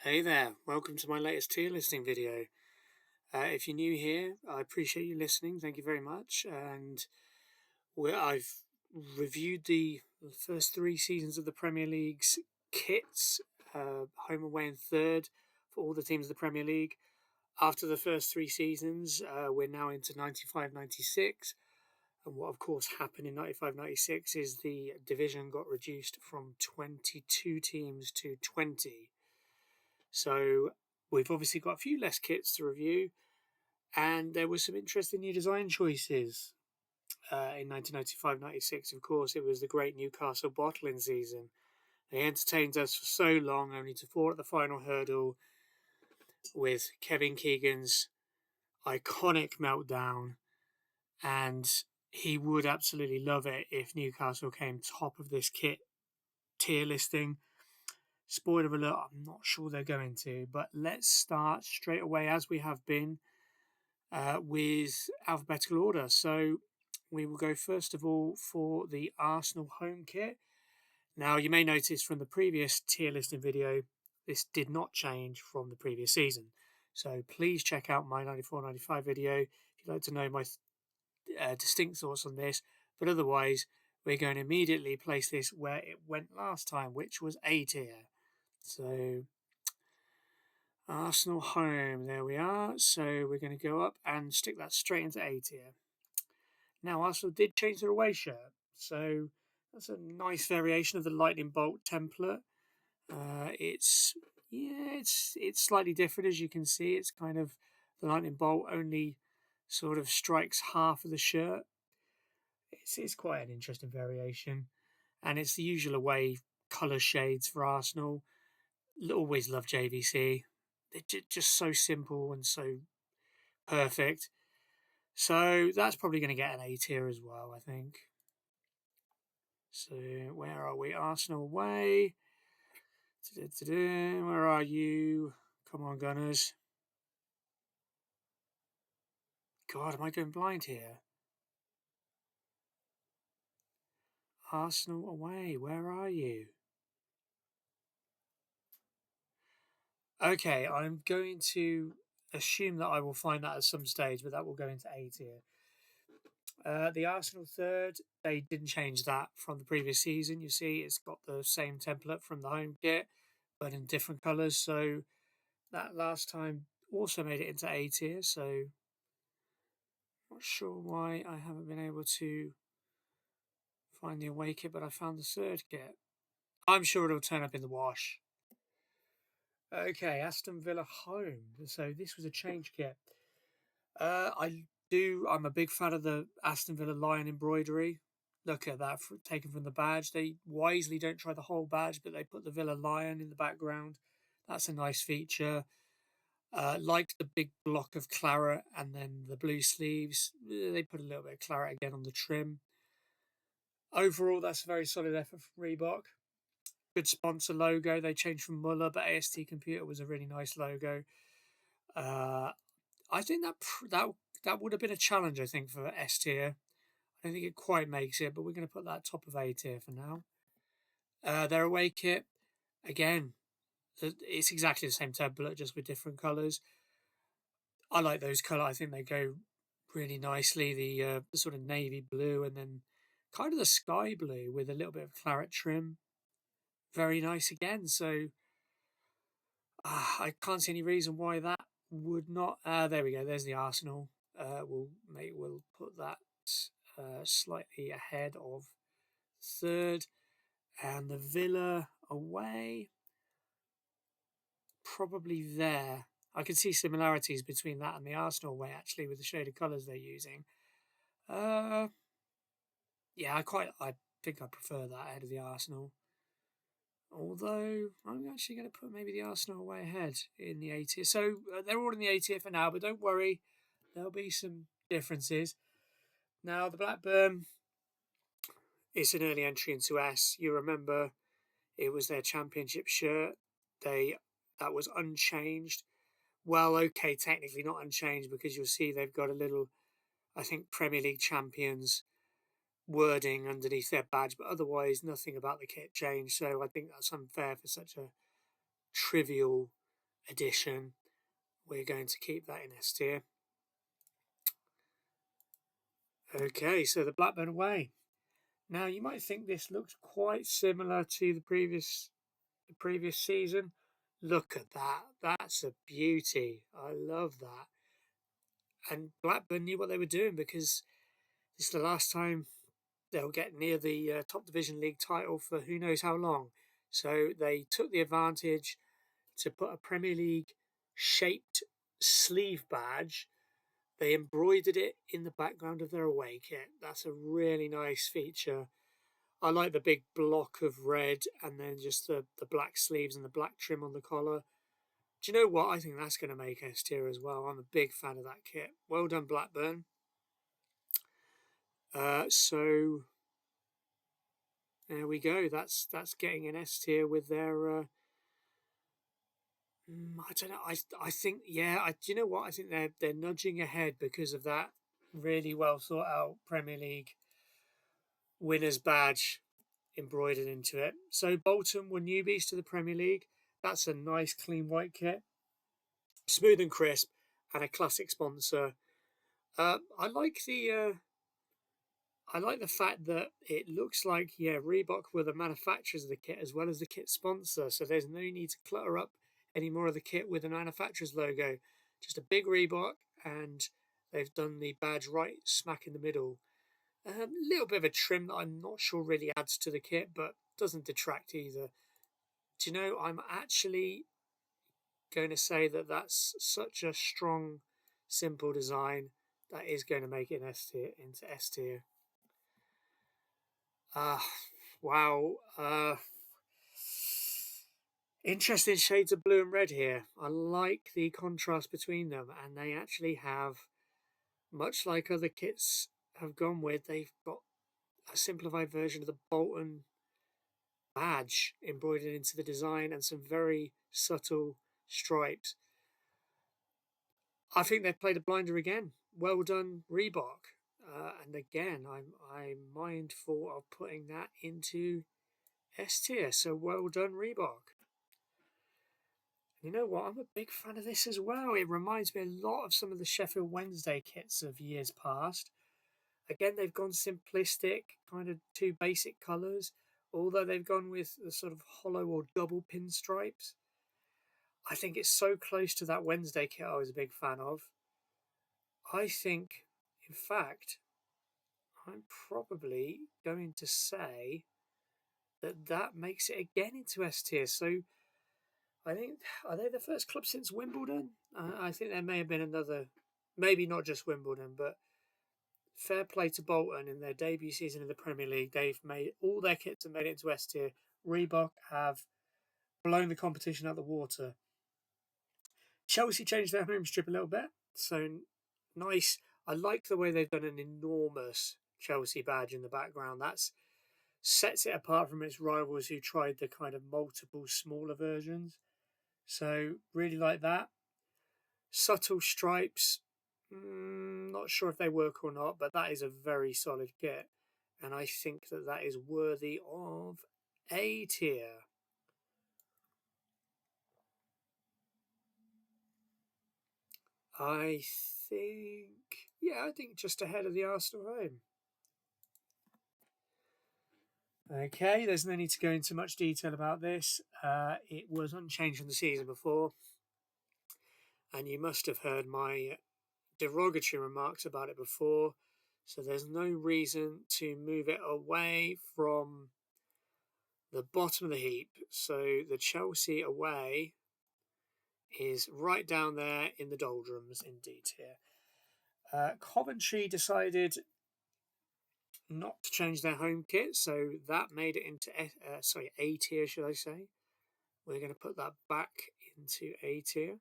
Hey there, welcome to my latest tier listing video. If you're new here, I appreciate you listening. Thank you very much. And I've reviewed the first three seasons of the Premier League's kits, home, away, and third for all the teams of the Premier League. After the first three seasons, we're now into 95-96. And what, of course, happened in 95-96 is the division got reduced from 22 teams to 20. So we've obviously got a few less kits to review, and there were some interesting new design choices. In 1995-96, of course, it was the great Newcastle bottling season. They entertained us for so long, only to fall at the final hurdle with Kevin Keegan's iconic meltdown, and he would absolutely love it if Newcastle came top of this kit tier listing. Spoiler alert, I'm not sure they're going to, but let's start straight away, as we have been, with alphabetical order. So we will go first of all for the Arsenal home kit. Now, you may notice from the previous tier listing video, this did not change from the previous season. So please check out my 94-95 video if you'd like to know my distinct thoughts on this. But otherwise, we're going to immediately place this where it went last time, which was A tier. So Arsenal home, there we are. So we're going to go up and stick that straight into A tier. Now, Arsenal did change their away shirt, so that's a nice variation of the lightning bolt template. It's slightly different, as you can see. It's kind of the lightning bolt only sort of strikes half of the shirt. It's quite an interesting variation, and it's the usual away colour shades for Arsenal. Always love JVC. They're just so simple and so perfect. So that's probably going to get an A tier as well, I think. So where are we? Arsenal away. Where are you? Come on, Gunners. God, am I going blind here? Arsenal away. Where are you? Okay, I'm going to assume that I will find that at some stage, but that will go into A tier. The Arsenal third, they didn't change that from the previous season. You see, it's got the same template from the home kit, but in different colours. So that last time also made it into A tier. So not sure why I haven't been able to find the away kit, but I found the third kit. I'm sure it'll turn up in the wash. Okay, Aston Villa home. So this was a change kit. I'm a big fan of the Aston Villa lion embroidery. Look at that, taken from the badge. They wisely don't try the whole badge, but they put the Villa lion in the background. That's a nice feature. Like the big block of claret and then the blue sleeves. They put a little bit of claret again on the trim. Overall, that's a very solid effort from Reebok. Good sponsor logo. They changed from Muller, but AST Computer was a really nice logo. I think that would have been a challenge, I think, for S tier. I don't think it quite makes it, but we're going to put that top of A tier for now. Their away kit, again, it's exactly the same template, just with different colours. I like those colours. I think they go really nicely. The sort of navy blue and then kind of the sky blue with a little bit of claret trim. Very nice again. So I can't see any reason why that would not. There we go. There's the Arsenal. We'll put that slightly ahead of third, and the Villa away probably there. I can see similarities between that and the Arsenal away, actually, with the shade of colours they're using. Yeah, I think I prefer that ahead of the Arsenal. Although I'm actually going to put maybe the Arsenal away ahead in the A tier. So they're all in the A tier for now, but don't worry, there'll be some differences. Now the Blackburn, it's an early entry into S. You remember it was their championship shirt. That was unchanged. Well, okay, technically not unchanged because you'll see they've got a little, I think, Premier League champions wording underneath their badge, but otherwise nothing about the kit changed. So I think that's unfair for such a trivial edition. We're going to keep that in S tier. Okay, so the Blackburn Away. Now you might think this looks quite similar to the previous season. Look at that. That's a beauty. I love that. And Blackburn knew what they were doing, because this is the last time they'll get near the top division league title for who knows how long. So they took the advantage to put a Premier League shaped sleeve badge. They embroidered it in the background of their away kit. That's a really nice feature. I like the big block of red and then just the black sleeves and the black trim on the collar. Do you know what? I think that's going to make S tier as well. I'm a big fan of that kit. Well done, Blackburn. So there we go. That's getting an S tier with their. I don't know. I think, yeah. Do you know what? I think they're nudging ahead because of that really well thought out Premier League winners badge embroidered into it. So Bolton were newbies to the Premier League. That's a nice clean white kit, smooth and crisp, and a classic sponsor. I like the fact that it looks like, Reebok were the manufacturers of the kit as well as the kit sponsor. So there's no need to clutter up any more of the kit with the manufacturer's logo. Just a big Reebok, and they've done the badge right smack in the middle. A little bit of a trim that I'm not sure really adds to the kit, but doesn't detract either. Do you know, I'm actually going to say that that's such a strong, simple design that is going to make it into S tier. Wow. Interesting shades of blue and red here. I like the contrast between them, and they actually have, much like other kits have gone with, they've got a simplified version of the Bolton badge embroidered into the design and some very subtle stripes. I think they've played a blinder again. Well done, Reebok. And again, I'm mindful of putting that into S tier. So well done, Reebok. You know what? I'm a big fan of this as well. It reminds me a lot of some of the Sheffield Wednesday kits of years past. Again, they've gone simplistic, kind of two basic colours, although they've gone with the sort of hollow or double pinstripes. I think it's so close to that Wednesday kit I was a big fan of. I think, in fact, I'm probably going to say that makes it again into S tier. So I think, are they the first club since Wimbledon? I think there may have been another, maybe not just Wimbledon, but fair play to Bolton in their debut season in the Premier League. They've made all their kits and made it into S tier. Reebok have blown the competition out of the water. Chelsea changed their home strip a little bit, so nice. I like the way they've done an enormous Chelsea badge in the background. That's sets it apart from its rivals who tried the kind of multiple smaller versions. So really like that. Subtle stripes, not sure if they work or not, but that is a very solid kit, and I think that is worthy of A tier. I think just ahead of the Arsenal home. Okay, there's no need to go into much detail about this. It was unchanged from the season before, and you must have heard my derogatory remarks about it before, so there's no reason to move it away from the bottom of the heap. So the Chelsea away is right down there in the doldrums indeed here. Coventry decided not to change their home kit, so that made it into A tier, should I say. We're going to put that back into A tier.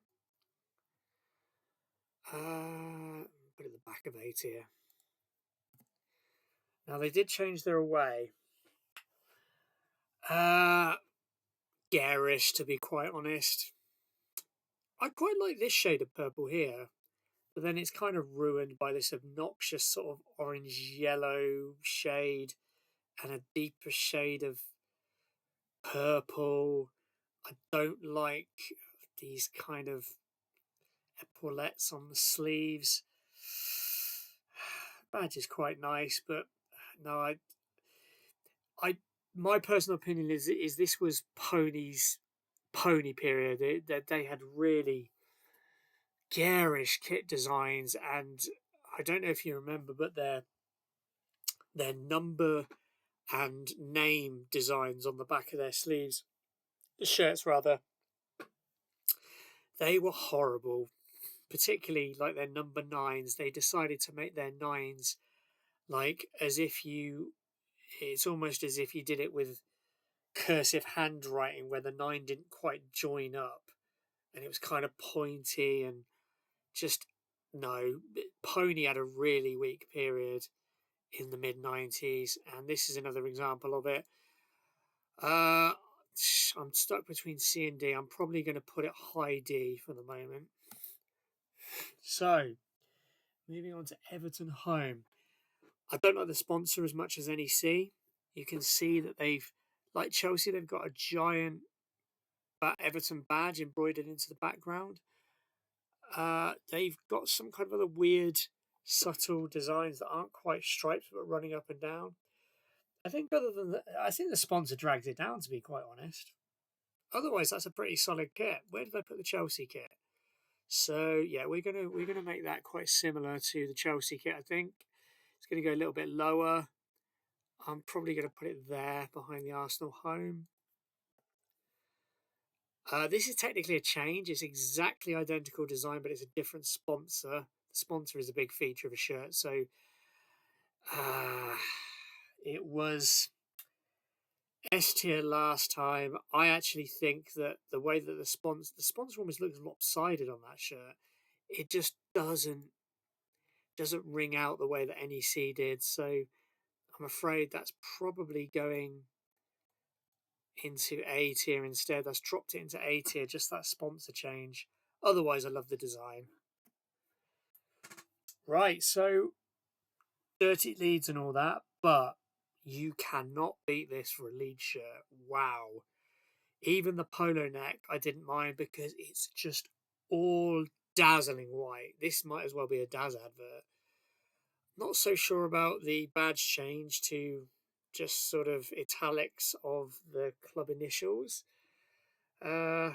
Put it at the back of A tier. Now they did change their away. Garish, to be quite honest. I quite like this shade of purple here, but then it's kind of ruined by this obnoxious sort of orange-yellow shade and a deeper shade of purple. I don't like these kind of epaulettes on the sleeves. Badge is quite nice, but no, I, my personal opinion is this was Pony's Pony period. That they had really garish kit designs, and I don't know if you remember, but their number and name designs on the back of their sleeves, the shirts rather, they were horrible. Particularly like their number 9s, they decided to make their 9s like as if it's almost as if you did it with cursive handwriting where the 9 didn't quite join up and it was kind of pointy and just no. Pony had a really weak period in the mid-90s, and this is another example of it. I'm stuck between C and D. I'm probably going to put it high D for the moment. So, moving on to Everton home. I don't like the sponsor as much as NEC. You can see that they've, like Chelsea, they've got a giant Everton badge embroidered into the background. They've got some kind of other weird, subtle designs that aren't quite stripes but running up and down. I think other than that, I think the sponsor drags it down, to be quite honest. Otherwise, that's a pretty solid kit. Where did I put the Chelsea kit? So yeah, we're gonna make that quite similar to the Chelsea kit. I think it's gonna go a little bit lower. I'm probably gonna put it there behind the Arsenal home. This is technically a change. It's exactly identical design, but it's a different sponsor. The sponsor is a big feature of a shirt. So it was S tier last time. I actually think that the way that the sponsor almost looks lopsided on that shirt. It just doesn't ring out the way that NEC did. So I'm afraid that's probably going into A tier instead. That's dropped it into A tier, just that sponsor change. Otherwise, I love the design. Right, so dirty Leeds and all that, but you cannot beat this for a Leeds shirt. Wow. Even the polo neck, I didn't mind because it's just all dazzling white. This might as well be a Daz advert. Not so sure about the badge change to just sort of italics of the club initials. I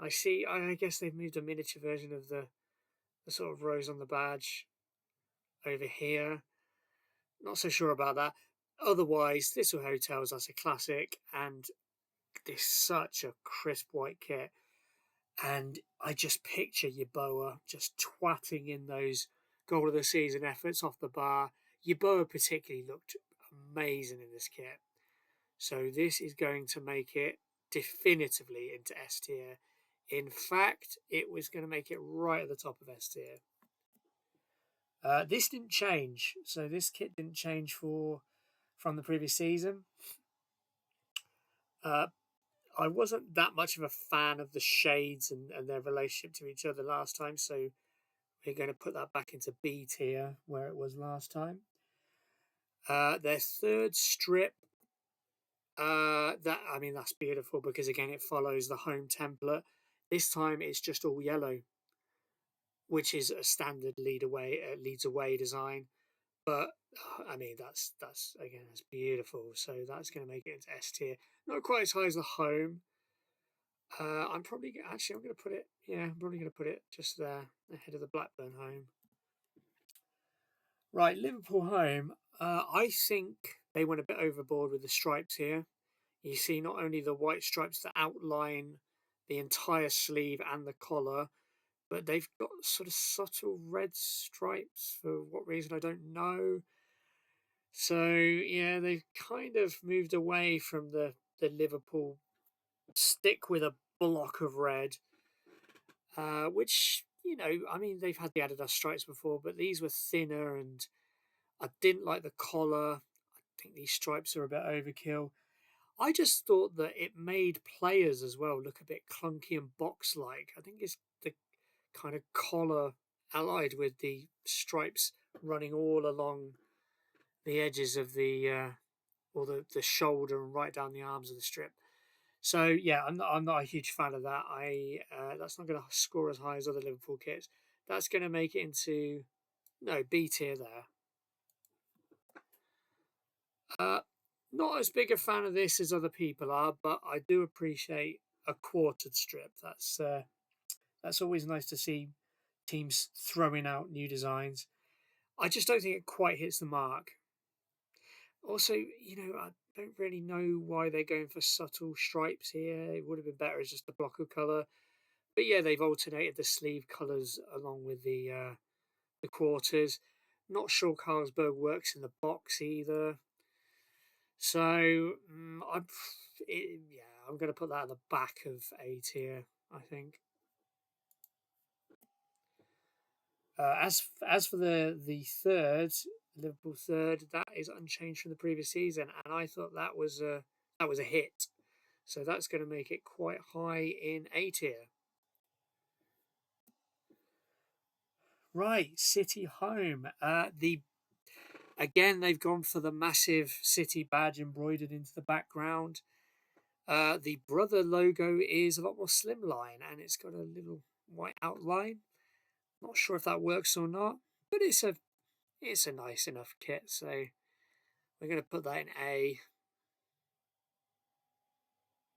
see. I guess they've moved a miniature version of the sort of rose on the badge over here. Not so sure about that. Otherwise, Thistle Hotels, that's a classic, and this such a crisp white kit. And I just picture Yeboah just twatting in those goal of the season efforts off the bar. Yeboah particularly looked amazing in this kit. So this is going to make it definitively into S tier. In fact, it was going to make it right at the top of S tier. This didn't change. So this kit didn't change from the previous season. I wasn't that much of a fan of the shades and their relationship to each other last time, so we're going to put that back into B tier where it was last time. Their third strip, that's beautiful because again it follows the home template. This time it's just all yellow, which is a standard leads away design. But I mean that's again that's beautiful. So that's going to make it into S tier. Not quite as high as the home. I'm probably going to put it. Yeah, I'm probably going to put it just there ahead of the Blackburn home. Right, Liverpool home. I think they went a bit overboard with the stripes here. You see not only the white stripes that outline the entire sleeve and the collar, but they've got sort of subtle red stripes for what reason I don't know. So yeah, they've kind of moved away from the Liverpool stick with a block of red, which I mean they've had the Adidas stripes before, but these were thinner, and I didn't like the collar. I think these stripes are a bit overkill. I just thought that it made players as well look a bit clunky and box-like. I think it's the kind of collar allied with the stripes running all along the edges of the shoulder and right down the arms of the strip. So yeah, I'm not a huge fan of that. That's not going to score as high as other Liverpool kits. That's going to make it into no B tier there. Uh, Not as big a fan of this as other people are, but I do appreciate a quartered strip. That's always nice to see teams throwing out new designs. I just don't think it quite hits the mark. Also, I don't really know why they're going for subtle stripes here. It would have been better as just a block of colour. But yeah, they've alternated the sleeve colours along with the quarters. Not sure Carlsberg works in the box either. So I'm going to put that at the back of A tier, I think. As for the third, Liverpool third, that is unchanged from the previous season, and I thought that was a hit. So that's going to make it quite high in A tier. Right, City home. Again, they've gone for the massive City badge embroidered into the background. The brother logo is a lot more slimline, and it's got a little white outline. Not sure if that works or not, but it's a nice enough kit. So we're going to put that in A.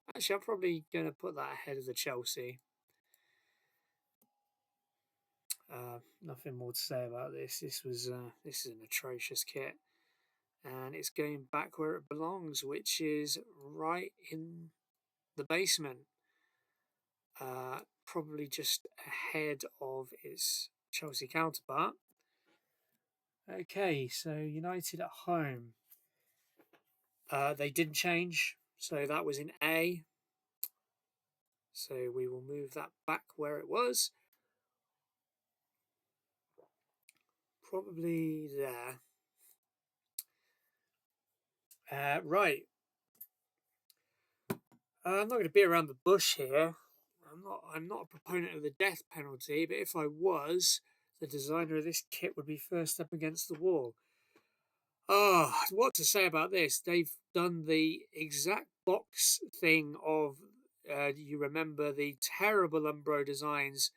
Actually, I'm probably going to put that ahead of the Chelsea. Nothing more to say about this. This is an atrocious kit, and it's going back where it belongs, which is right in the basement. Probably just ahead of its Chelsea counterpart. Okay, so United at home. They didn't change, so that was in A. So we will move that back where it was. Probably there. Right. I'm not going to be around the bush here. I'm not a proponent of the death penalty, but if I was, the designer of this kit would be first up against the wall. Oh, what to say about this? They've done the exact box thing of, you remember the terrible Umbro designs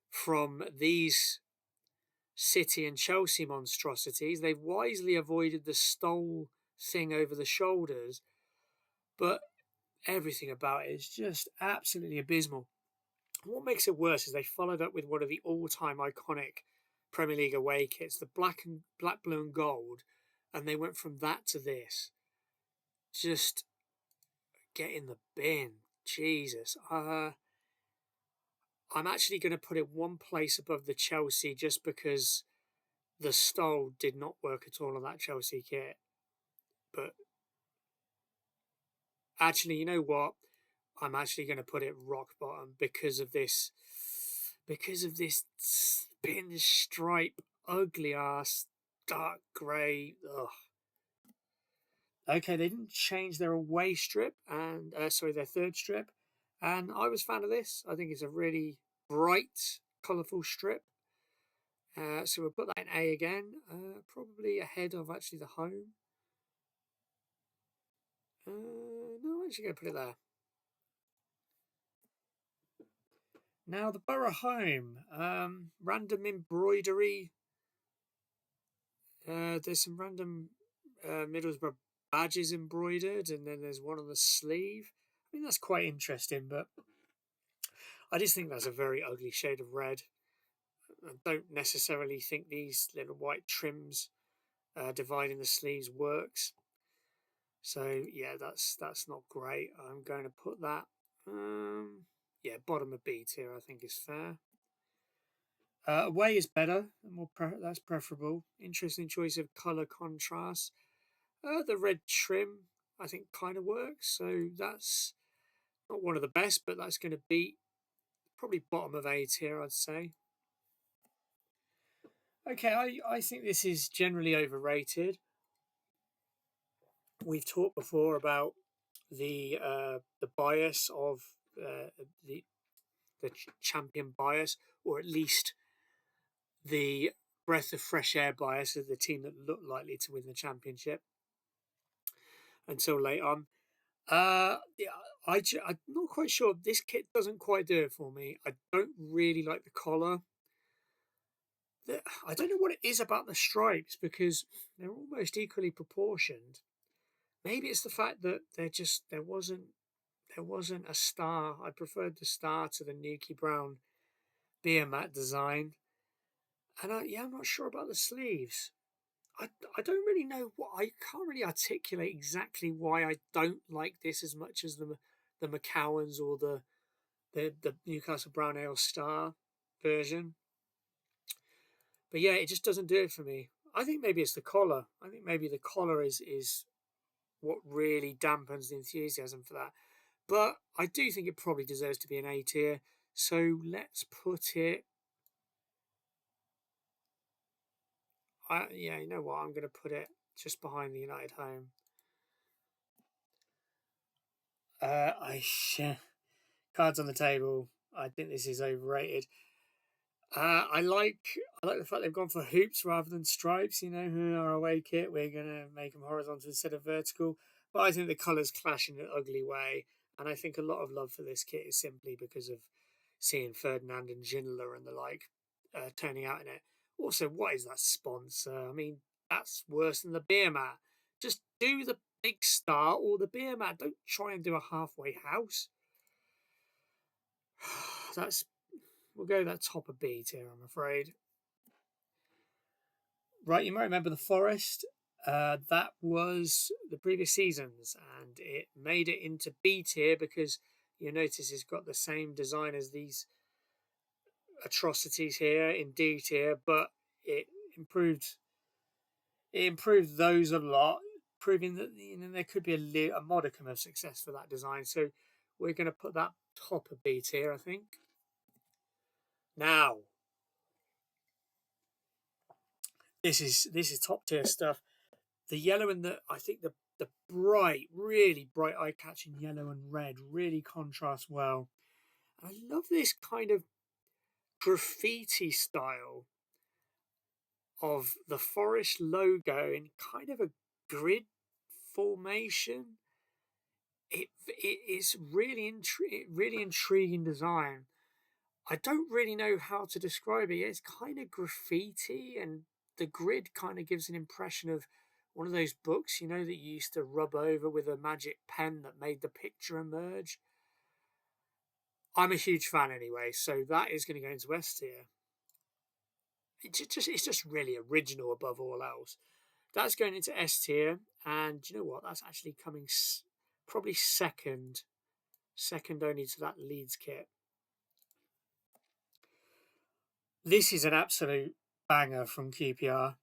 from these City and Chelsea monstrosities. They've wisely avoided the stole thing over the shoulders, but everything about it is just absolutely abysmal. What makes it worse is they followed up with one of the all-time iconic Premier League away kits, the black, blue, and gold, and they went from that to this. Just get in the bin, Jesus. I'm actually going to put it one place above the Chelsea just because the stole did not work at all on that Chelsea kit. But actually, you know what? I'm actually going to put it rock bottom because of this pinstripe, ugly ass, dark grey. Ugh. Okay, they didn't change their away strip and their third strip, and I was a fan of this. I think it's a really bright, colourful strip. So we'll put that in A again, probably ahead of actually the home. No, I'm actually going to put it there. Now the Borough home, random embroidery. There's some random Middlesbrough badges embroidered, and then there's one on the sleeve. I mean, that's quite interesting, but I just think that's a very ugly shade of red. I don't necessarily think these little white trims dividing the sleeves works. So yeah, that's not great. I'm going to put that bottom of B tier. I think is fair. Away is better, that's preferable. Interesting choice of colour contrast. The red trim, I think, kind of works. So that's not one of the best, but that's going to be probably bottom of A tier, I'd say. Okay, I think this is generally overrated. We've talked before about the bias of the champion bias, or at least the breath of fresh air bias of the team that looked likely to win the championship until late on. Yeah, I'm not quite sure. This kit doesn't quite do it for me. I don't really like the collar. I don't know what it is about the stripes because they're almost equally proportioned. Maybe it's the fact that there wasn't a star. I preferred the star to the Nuki Brown beer mat design. And I'm not sure about the sleeves. I don't really know I can't really articulate exactly why I don't like this as much as the Macauans or the Newcastle Brown Ale Star version. But yeah, it just doesn't do it for me. I think maybe it's the collar. I think maybe the collar is what really dampens the enthusiasm for that. But I do think it probably deserves to be an A tier. So let's put it. Yeah, you know what? I'm going to put it just behind the United Home. I cards on the table. I think this is overrated. I like the fact they've gone for hoops rather than stripes. You know, our away kit, we're gonna make them horizontal instead of vertical. But I think the colours clash in an ugly way, and I think a lot of love for this kit is simply because of seeing Ferdinand and Ginola and the like turning out in it. Also, what is that sponsor? I mean, that's worse than the beer mat. Just do the big star or the beer mat. Don't try and do a halfway house. We'll go that top of B tier, I'm afraid. Right, you might remember the Forest. That was the previous seasons, and it made it into B tier because you notice it's got the same design as these atrocities here in D tier, but it improved. It improved those a lot, proving that there could be a modicum of success for that design. So we're going to put that top of B tier, I think. Now, this is top tier stuff. The yellow and the bright, really bright, eye catching yellow and red really contrast well. I love this kind of graffiti style of the Forest logo in kind of a grid formation. It's really intriguing design. I don't really know how to describe it. It's kind of graffiti, and the grid kind of gives an impression of one of those books, that you used to rub over with a magic pen that made the picture emerge. I'm a huge fan anyway, so that is going to go into S tier. It's just really original above all else. That's going into S tier, and you know what? That's actually coming probably second only to that Leeds kit. This is an absolute banger from QPR.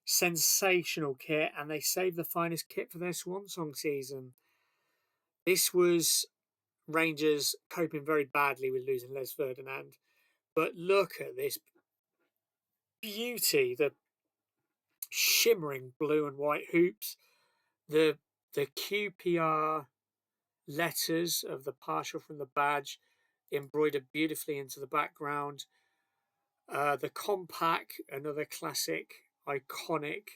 Sensational kit, and they saved the finest kit for their Swan Song season. This was Rangers coping very badly with losing Les Ferdinand, but look at this beauty, the shimmering blue and white hoops, the QPR letters of the partial from the badge embroidered beautifully into the background. The Compact, another classic, iconic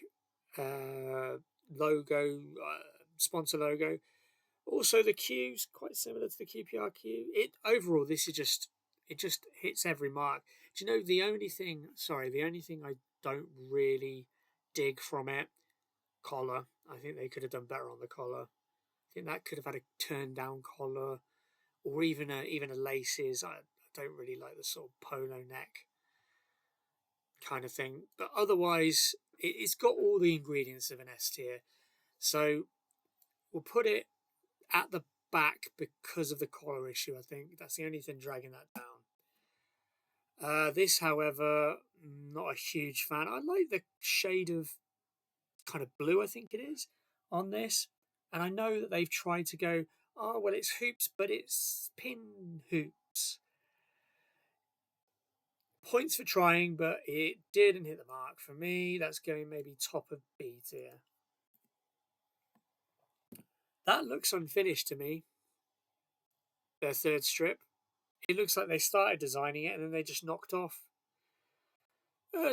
logo, sponsor logo. Also, the Q's quite similar to the QPR Q. Overall, this is it just hits every mark. Do you know the only thing? Sorry, the only thing I don't really dig from it, collar. I think they could have done better on the collar. I think that could have had a turned down collar, or even a laces. I don't really like the sort of polo neck kind of thing. But otherwise, it's got all the ingredients of an S tier. So we'll put it at the back because of the collar issue. I think that's the only thing dragging that down. This, however, not a huge fan. I like the shade of kind of blue, I think it is, on this. And I know that they've tried to go, oh, well, it's hoops, but it's pin hoops. Points for trying, but it didn't hit the mark for me. That's going maybe top of B tier. That looks unfinished to me. Their third strip. It looks like they started designing it and then they just knocked off.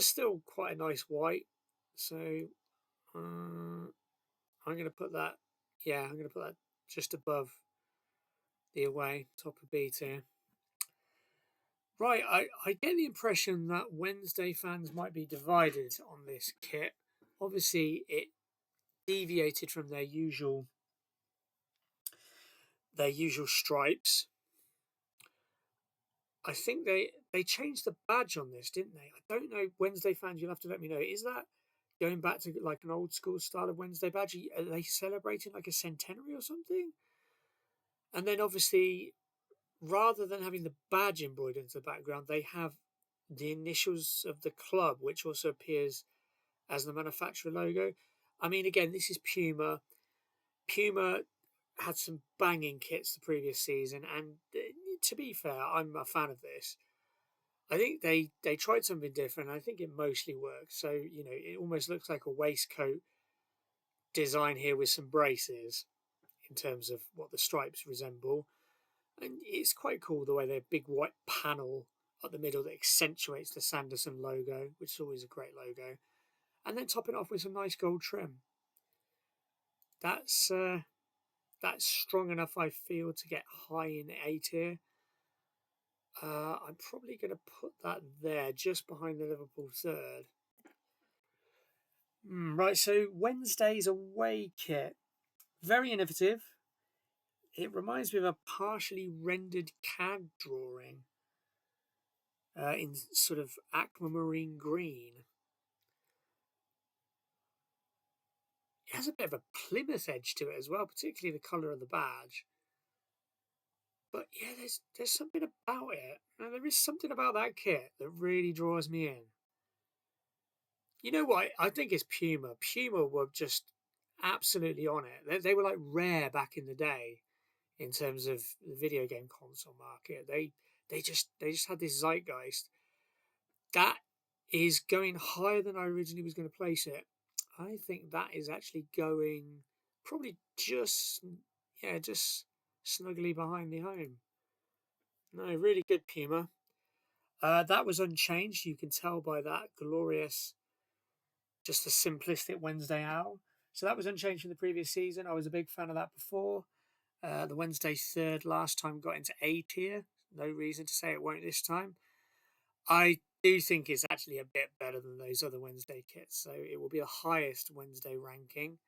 Still quite a nice white. So I'm going to put that. Yeah, I'm going to put that just above the away, top of B tier. Right, I get the impression that Wednesday fans might be divided on this kit. Obviously, it deviated from their usual stripes. I think they changed the badge on this, didn't they? I don't know. Wednesday fans, you'll have to let me know. Is that going back to like an old school style of Wednesday badge? Are they celebrating like a centenary or something? And then obviously, rather than having the badge embroidered into the background, they have the initials of the club, which also appears as the manufacturer logo. I mean, again, this is Puma. Puma had some banging kits the previous season, and to be fair, I'm a fan of this. I think they tried something different. I think it mostly worked. So it almost looks like a waistcoat design here with some braces in terms of what the stripes resemble, and it's quite cool the way they're big white panel at the middle that accentuates the Sanderson logo, which is always a great logo, and then top it off with some nice gold trim. That's strong enough, I feel, to get high in A tier. I'm probably going to put that there, just behind the Liverpool third. Right, so Wednesday's away kit. Very innovative. It reminds me of a partially rendered CAD drawing in sort of aquamarine green. It has a bit of a Plymouth edge to it as well, particularly the colour of the badge. But yeah, there's something about it. And there is something about that kit that really draws me in. You know what? I think it's Puma. Puma were just absolutely on it. They were like rare back in the day in terms of the video game console market. They just had this zeitgeist that is going higher than I originally was going to place it. I think that is actually going probably just snugly behind the home. No, really good Puma. That was unchanged. You can tell by that glorious, just a simplistic Wednesday owl. So that was unchanged from the previous season. I was a big fan of that before. The Wednesday third last time got into A tier. No reason to say it won't this time. I do think it's actually a bit better than those other Wednesday kits. So it will be the highest Wednesday ranking.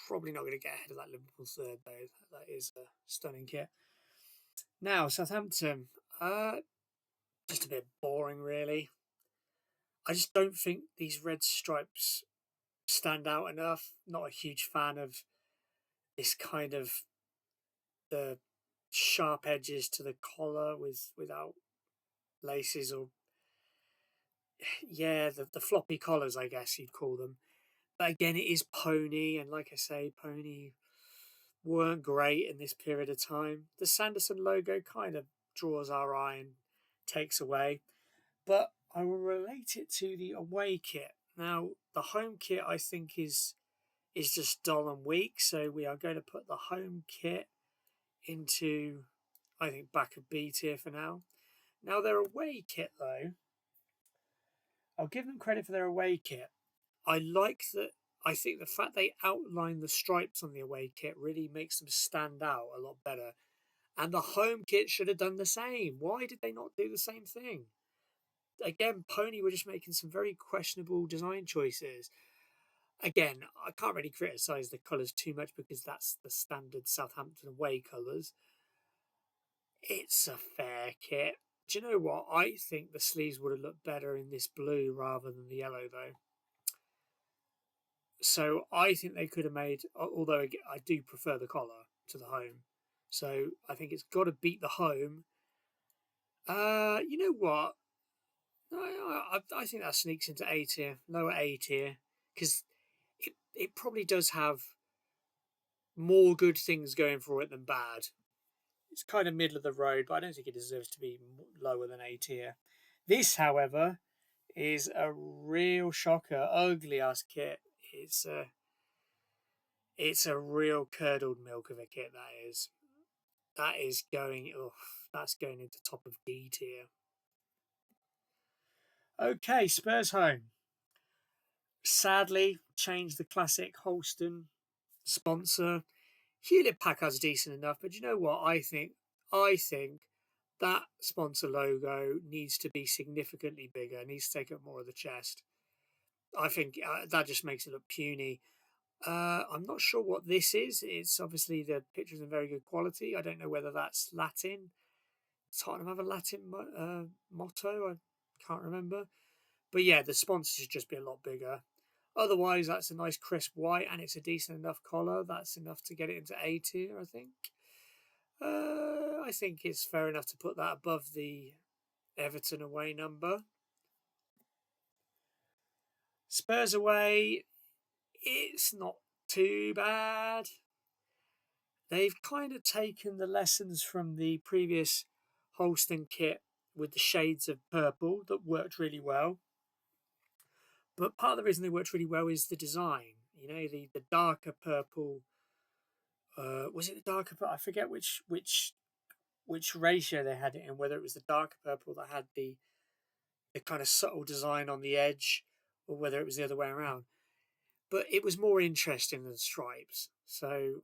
Probably not going to get ahead of that Liverpool third, though. That is a stunning kit. Now, Southampton. Just a bit boring, really. I just don't think these red stripes stand out enough. Not a huge fan of this kind of the sharp edges to the collar without laces, or the floppy collars, I guess you'd call them. But again, it is Pony, and like I say, Pony weren't great in this period of time. The Sanderson logo kind of draws our eye and takes away, but I will relate it to the away kit. Now, the home kit I think is just dull and weak, so we are going to put the home kit into, I think, back of B tier for now. Now, their away kit, though, I'll give them credit for their away kit. I like that. I think the fact they outline the stripes on the away kit really makes them stand out a lot better. And the home kit should have done the same. Why did they not do the same thing? Again, Pony were just making some very questionable design choices. Again, I can't really criticise the colours too much because that's the standard Southampton away colours. It's a fair kit. Do you know what? I think the sleeves would have looked better in this blue rather than the yellow, though. So I think they could have made, although I do prefer the collar to the home. So I think it's got to beat the home. You know what? I think that sneaks into A tier, lower A tier, because it probably does have more good things going for it than bad. It's kind of middle of the road, but I don't think it deserves to be lower than A tier. This, however, is a real shocker. Ugly ass kit. It's a real curdled milk of a kit, that is. That's going into top of D tier. Okay, Spurs home. Sadly, changed the classic Holston sponsor. Hewlett Packard's decent enough, but you know what? I think that sponsor logo needs to be significantly bigger. It needs to take up more of the chest. I think that just makes it look puny. I'm not sure what this is. It's obviously the picture's in very good quality. I don't know whether that's Latin. Tottenham have a Latin motto. I can't remember. But yeah, the sponsor should just be a lot bigger. Otherwise, that's a nice crisp white, and it's a decent enough collar. That's enough to get it into A tier, I think. I think it's fair enough to put that above the Everton away number. Spurs away, it's not too bad. They've kind of taken the lessons from the previous Holston kit with the shades of purple that worked really well. But part of the reason they worked really well is the design. You know, the darker purple. Was it the darker purple? I forget which ratio they had it in. Whether it was the darker purple that had the kind of subtle design on the edge, or whether it was the other way around. But it was more interesting than stripes. So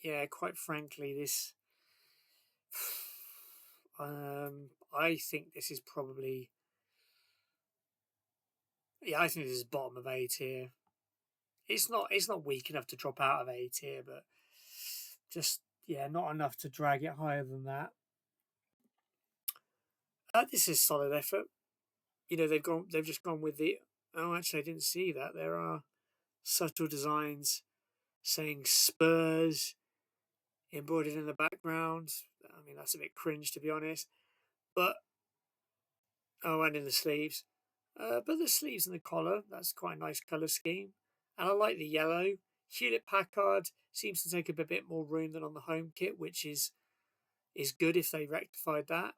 yeah, quite frankly, this. I think this is probably. Yeah, I think this is bottom of A tier. It's not weak enough to drop out of A tier, but just not enough to drag it higher than that. This is solid effort. You know, they've just gone with the. Oh, actually, I didn't see that. There are subtle designs saying Spurs embroidered in the background. I mean, that's a bit cringe, to be honest. But and in the sleeves. But the sleeves and the collar, that's quite a nice colour scheme. And I like the yellow. Hewlett Packard seems to take up a bit more room than on the home kit, which is good if they rectified that.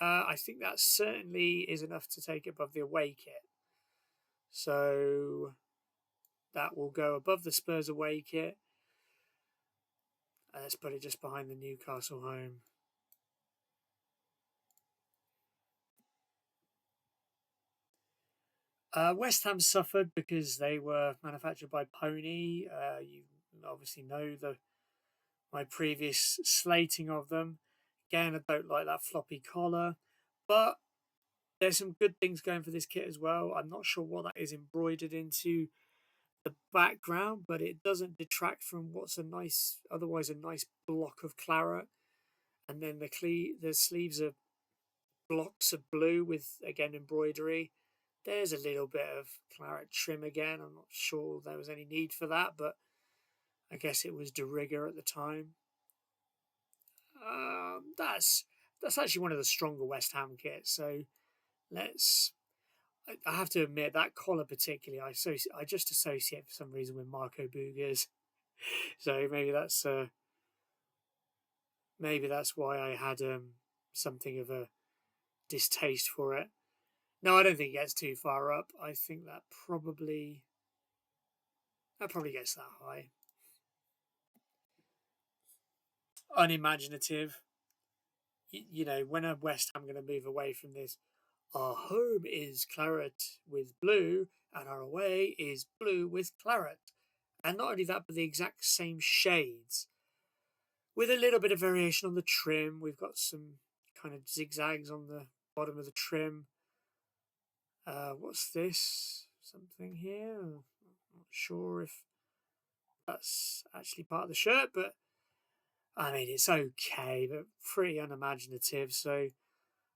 I think that certainly is enough to take it above the away kit. So that will go above the Spurs away kit. Let's put it just behind the Newcastle home. West Ham suffered because they were manufactured by Pony. You obviously know my previous slating of them. Again, I don't like that floppy collar, but there's some good things going for this kit as well. I'm not sure what that is embroidered into the background, but it doesn't detract from what's otherwise a nice block of claret. And then the sleeves are blocks of blue with, again, embroidery. There's a little bit of claret trim again. I'm not sure there was any need for that, but I guess it was de rigueur at the time. That's actually one of the stronger West Ham kits. So let's. I have to admit that collar particularly, I just associate for some reason with Marco Boogers. So maybe that's why I had something of a distaste for it. No, I don't think it gets too far up. I think that probably gets that high. Unimaginative. You know, when are West Ham going to move away from this? Our home is claret with blue, and our away is blue with claret. And not only that, but the exact same shades. With a little bit of variation on the trim. We've got some kind of zigzags on the bottom of the trim. What's this? Something here? I'm not sure if that's actually part of the shirt, but I mean, it's okay, but pretty unimaginative. So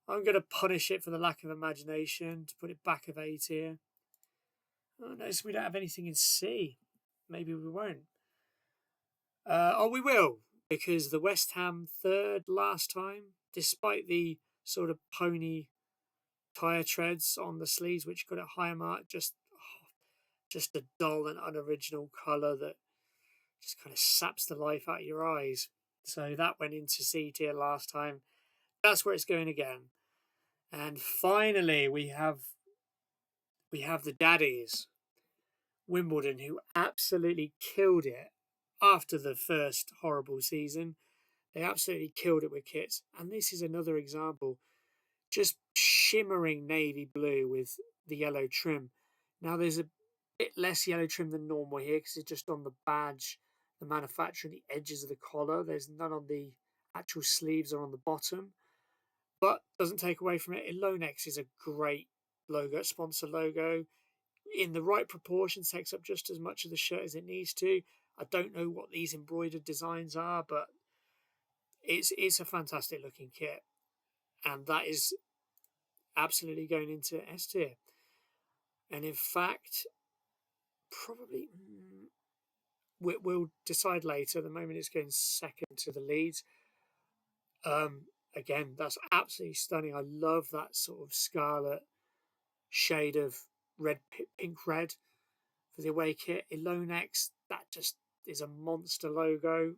I'm going to punish it for the lack of imagination to put it back of A tier. Oh, notice we don't have anything in C. Maybe we won't. We will, because the West Ham third last time, despite the sort of pony tyre treads on the sleeves, which got a higher mark, just a dull and unoriginal colour that just kind of saps the life out of your eyes. So that went into C tier last time. That's where it's going again. And finally, we have the daddies, Wimbledon, who absolutely killed it after the first horrible season. They absolutely killed it with kits. And this is another example. Just shimmering navy blue with the yellow trim. Now, there's a bit less yellow trim than normal here because it's just on the badge the manufacturing, the edges of the collar. There's none on the actual sleeves or on the bottom, but doesn't take away from it. Ilonex is a great logo, sponsor logo. In the right proportions, takes up just as much of the shirt as it needs to. I don't know what these embroidered designs are, but it's a fantastic looking kit, and that is absolutely going into S tier. And in fact, probably we'll decide later. At the moment, it's going second to the Leeds. Again, that's absolutely stunning. I love that sort of scarlet shade of red, pink, red for the away kit. Ilonex, that just is a monster logo.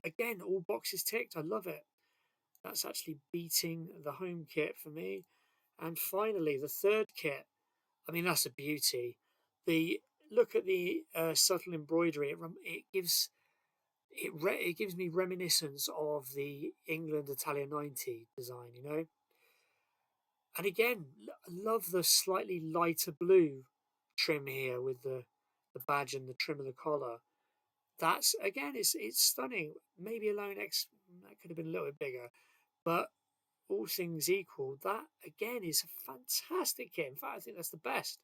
Again, all boxes ticked. I love it. That's actually beating the home kit for me. And finally, the third kit. I mean, that's a beauty. The look at the subtle embroidery. It gives it gives me reminiscence of the England Italia 90 design, you know. And again, I love the slightly lighter blue trim here with the badge and the trim of the collar. That's again, it's stunning. Maybe Ilonex that could have been a little bit bigger, but all things equal, that again is a fantastic kit. In fact, I think that's the best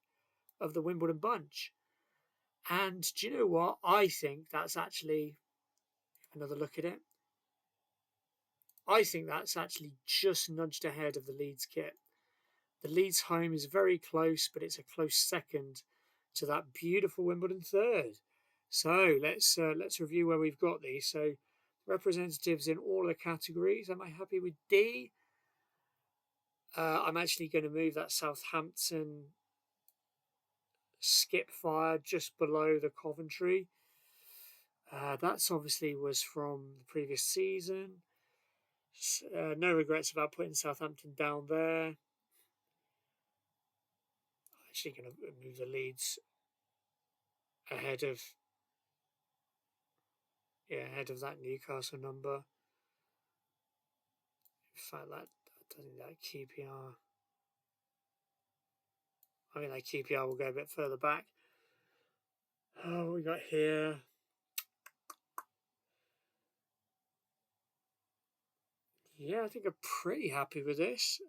of the Wimbledon bunch. And do you know what? I think that's actually another look at it. I think that's actually just nudged ahead of the Leeds kit. The Leeds home is very close, but it's a close second to that beautiful Wimbledon third. So let's review where we've got these. So representatives in all the categories. Am I happy with D? I'm actually going to move that Southampton Skipfire just below the Coventry. That's obviously was from the previous season. No regrets about putting Southampton down there. I'm actually going to move the Leeds ahead of that Newcastle number. In fact, that I think that QPR. I mean, that QPR will go a bit further back. Oh, what we got here. Yeah, I think I'm pretty happy with this.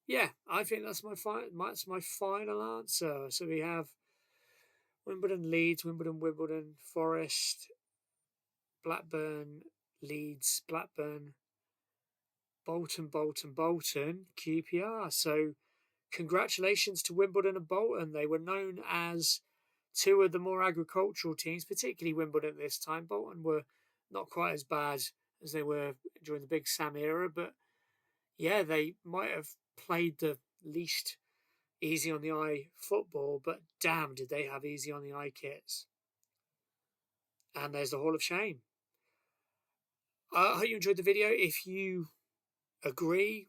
Yeah, I think that's my final answer. So we have Wimbledon, Leeds, Wimbledon, Forest, Blackburn, Leeds, Blackburn, Bolton, QPR. So congratulations to Wimbledon and Bolton. They were known as two of the more agricultural teams, particularly Wimbledon at this time. Bolton were not quite as bad as they were during the Big Sam era, but yeah, they might have played the least easy on the eye football, but damn, did they have easy on the eye kits. And there's the Hall of Shame. I hope you enjoyed the video. If you agree,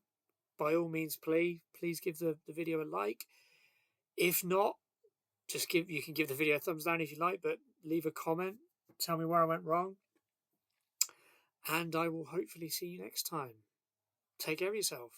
by all means, please give the video a like. If not, you can give the video a thumbs down if you like, but leave a comment. Tell me where I went wrong. And I will hopefully see you next time. Take care of yourself.